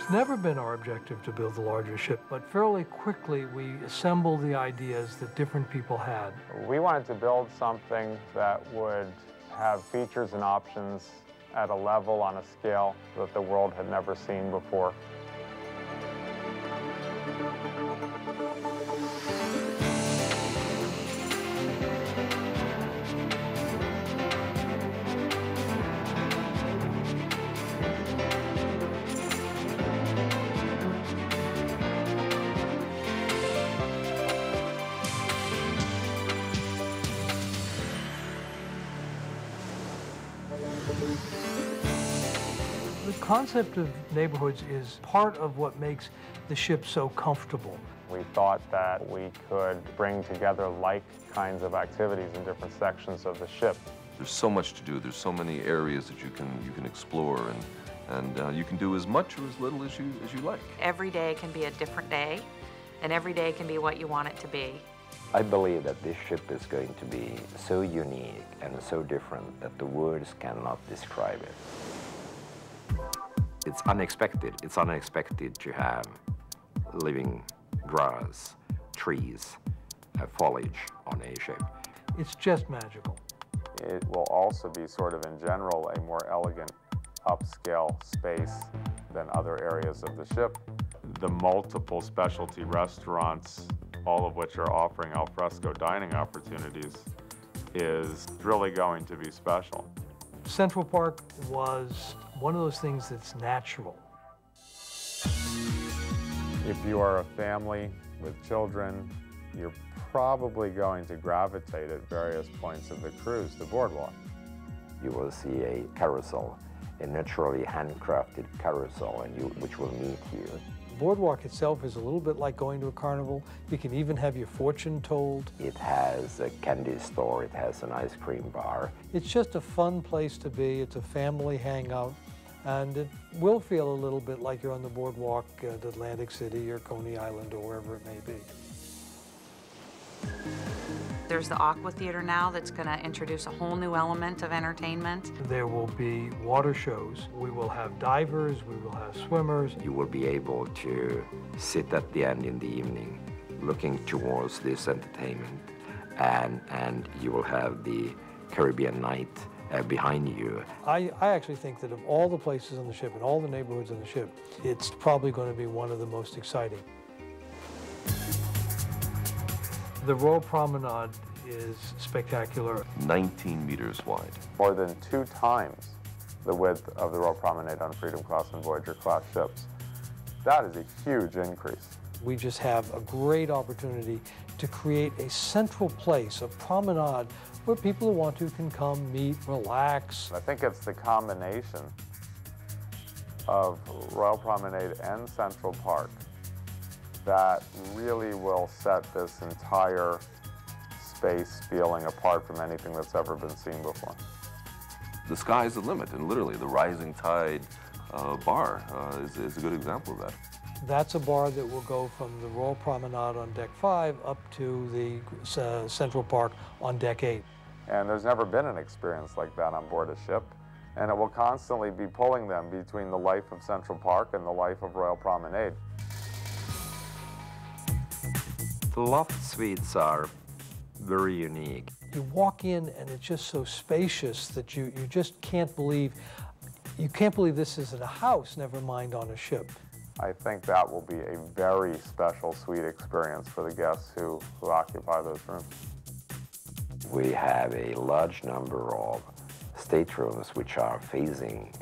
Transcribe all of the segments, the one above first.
It's never been our objective to build a larger ship, but fairly quickly we assembled the ideas that different people had. We wanted to build something that would have features and options at a level on a scale that the world had never seen before. The concept of neighborhoods is part of what makes the ship so comfortable. We thought that we could bring together like kinds of activities in different sections of the ship. There's so much to do. There's so many areas that you can explore, and you can do as much or as little as you like. Every day can be a different day, and every day can be what you want it to be. I believe that this ship is going to be so unique and so different that the words cannot describe it. It's unexpected. It's unexpected to have living grass, trees, foliage on a ship. It's just magical. It will also be sort of in general a more elegant upscale space than other areas of the ship. The multiple specialty restaurants, all of which are offering al fresco dining opportunities, is really going to be special. Central Park was one of those things that's natural. If you are a family with children, you're probably going to gravitate at various points of the cruise to Boardwalk. You will see a carousel, a naturally handcrafted carousel, which will meet you. Boardwalk itself is a little bit like going to a carnival. You can even have your fortune told. It has a candy store, it has an ice cream bar. It's just a fun place to be. It's a family hangout, and it will feel a little bit like you're on the boardwalk at Atlantic City or Coney Island or wherever it may be. There's the Aqua Theater now that's going to introduce a whole new element of entertainment. There will be water shows. We will have divers, we will have swimmers. You will be able to sit at the end in the evening looking towards this entertainment, and you will have the Caribbean night behind you. I actually think that of all the places on the ship and all the neighborhoods on the ship, it's probably going to be one of the most exciting. The Royal Promenade is spectacular. 19 meters wide. More than 2 times the width of the Royal Promenade on Freedom class and Voyager class ships. That is a huge increase. We just have a great opportunity to create a central place, a promenade, where people who want to can come, meet, relax. I think it's the combination of Royal Promenade and Central Park that really will set this entire space feeling apart from anything that's ever been seen before. The sky's the limit, and literally the Rising Tide bar is a good example of that. That's a bar that will go from the Royal Promenade on Deck 5 up to the Central Park on Deck 8. And there's never been an experience like that on board a ship, and it will constantly be pulling them between the life of Central Park and the life of Royal Promenade. The loft suites are very unique. You walk in and it's just so spacious that you just can't believe this is in a house, never mind on a ship. I think that will be a very special suite experience for the guests who occupy those rooms. We have a large number of staterooms which are facing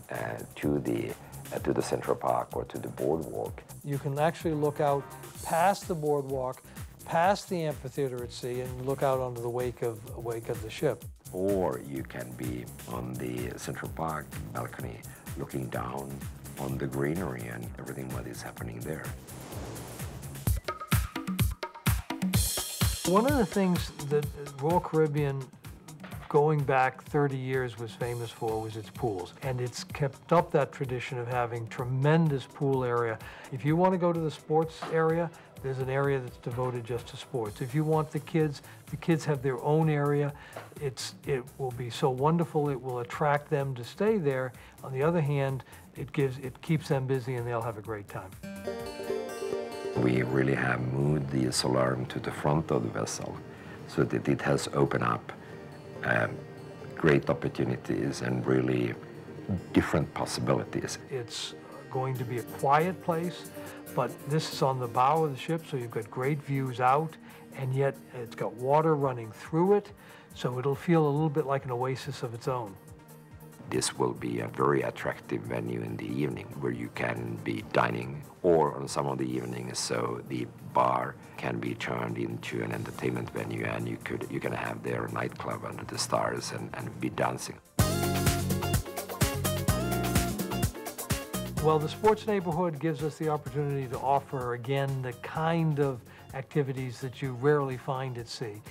to the Central Park or to the boardwalk. You can actually look out past the boardwalk, past the amphitheater at sea, and look out onto the wake of the ship. Or you can be on the Central Park balcony looking down on the greenery and everything what is happening there. One of the things that Royal Caribbean, going back 30 years, was famous for was its pools. And it's kept up that tradition of having tremendous pool area. If you want to go to the sports area, There's an area that's devoted just to sports. If you want the kids have their own area. It will be so wonderful, it will attract them to stay there. On the other hand, it keeps them busy and they'll have a great time. We really have moved the solarium to the front of the vessel so that it has opened up great opportunities and really different possibilities. It's going to be a quiet place, but this is on the bow of the ship, so you've got great views out, and yet it's got water running through it, so it'll feel a little bit like an oasis of its own. This will be a very attractive venue in the evening where you can be dining, or on some of the evenings, so the bar can be turned into an entertainment venue, and you can have there a nightclub under the stars and be dancing. Well, the sports neighborhood gives us the opportunity to offer, again, the kind of activities that you rarely find at sea.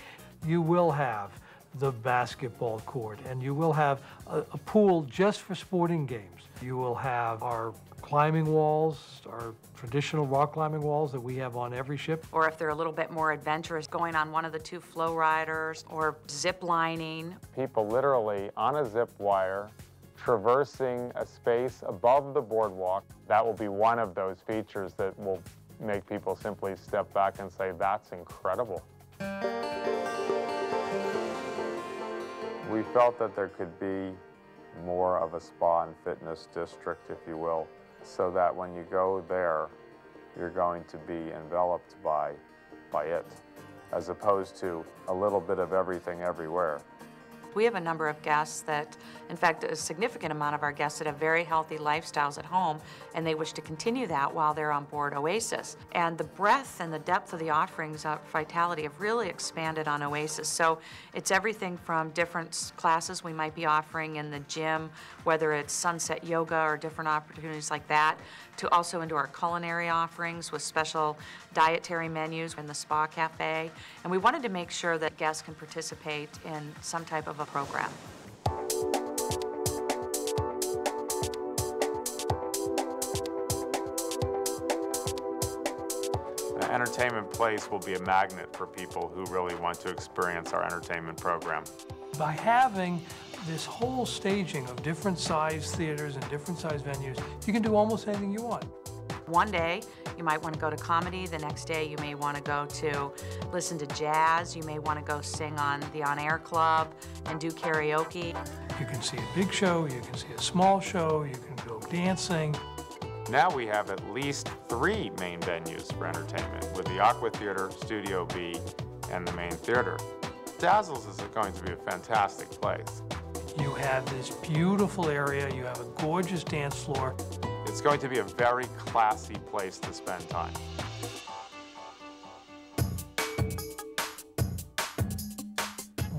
You will have the basketball court, and you will have a pool just for sporting games. You will have our climbing walls, our traditional rock climbing walls that we have on every ship. Or if they're a little bit more adventurous, going on one of the 2 flow riders or zip lining. People literally on a zip wire traversing a space above the boardwalk. That will be one of those features that will make people simply step back and say, that's incredible. We felt that there could be more of a spa and fitness district, if you will, so that when you go there, you're going to be enveloped by it, as opposed to a little bit of everything everywhere. We have a number of guests that, in fact, a significant amount of our guests that have very healthy lifestyles at home, and they wish to continue that while they're on board Oasis. And the breadth and the depth of the offerings of Vitality have really expanded on Oasis. So it's everything from different classes we might be offering in the gym, whether it's sunset yoga or different opportunities like that, to also into our culinary offerings with special dietary menus in the spa cafe. And we wanted to make sure that guests can participate in some type of a program. The entertainment place will be a magnet for people who really want to experience our entertainment program. By having this whole staging of different size theaters and different size venues, you can do almost anything you want. One day, you might want to go to comedy. The next day, you may want to go to listen to jazz. You may want to go sing on the On-Air Club and do karaoke. You can see a big show, you can see a small show, you can go dancing. Now we have at least 3 main venues for entertainment, with the Aqua Theater, Studio B, and the main theater. Dazzles is going to be a fantastic place. You have this beautiful area, you have a gorgeous dance floor. It's going to be a very classy place to spend time.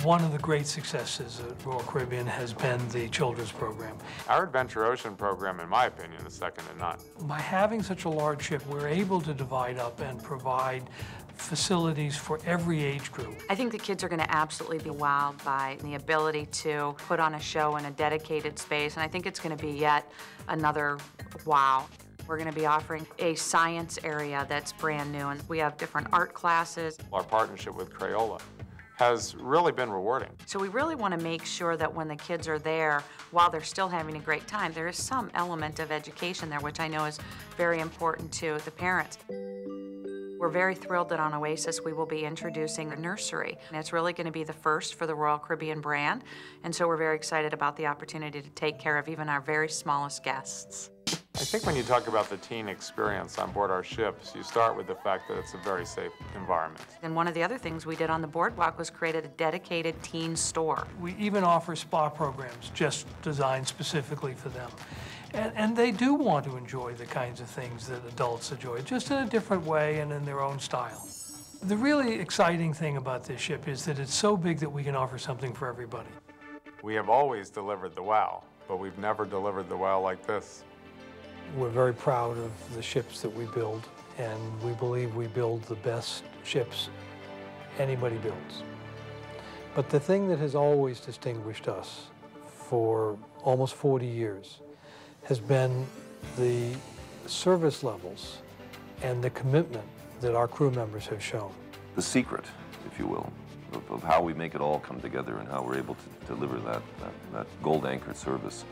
One of the great successes at Royal Caribbean has been the children's program. Our Adventure Ocean program, in my opinion, is second to none. By having such a large ship, we're able to divide up and provide facilities for every age group. I think the kids are going to absolutely be wowed by the ability to put on a show in a dedicated space, and I think it's going to be yet another wow. We're going to be offering a science area that's brand new, and we have different art classes. Our partnership with Crayola has really been rewarding. So we really want to make sure that when the kids are there, while they're still having a great time, there is some element of education there, which I know is very important to the parents. We're very thrilled that on Oasis we will be introducing a nursery. And it's really going to be the first for the Royal Caribbean brand, and so we're very excited about the opportunity to take care of even our very smallest guests. I think when you talk about the teen experience on board our ships, you start with the fact that it's a very safe environment. And one of the other things we did on the boardwalk was created a dedicated teen store. We even offer spa programs just designed specifically for them. And they do want to enjoy the kinds of things that adults enjoy, just in a different way and in their own style. The really exciting thing about this ship is that it's so big that we can offer something for everybody. We have always delivered the wow, but we've never delivered the wow like this. We're very proud of the ships that we build, and we believe we build the best ships anybody builds. But the thing that has always distinguished us for almost 40 years has been the service levels and the commitment that our crew members have shown. The secret, if you will, of how we make it all come together and how we're able to deliver that gold-anchored service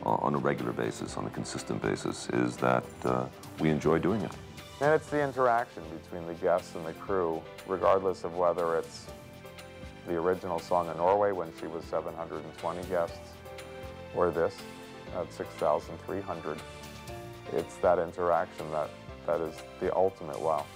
on a regular basis, on a consistent basis, is that we enjoy doing it. And it's the interaction between the guests and the crew, regardless of whether it's the original song in Norway when she was 720 guests, or this at 6,300. It's that interaction that is the ultimate wow.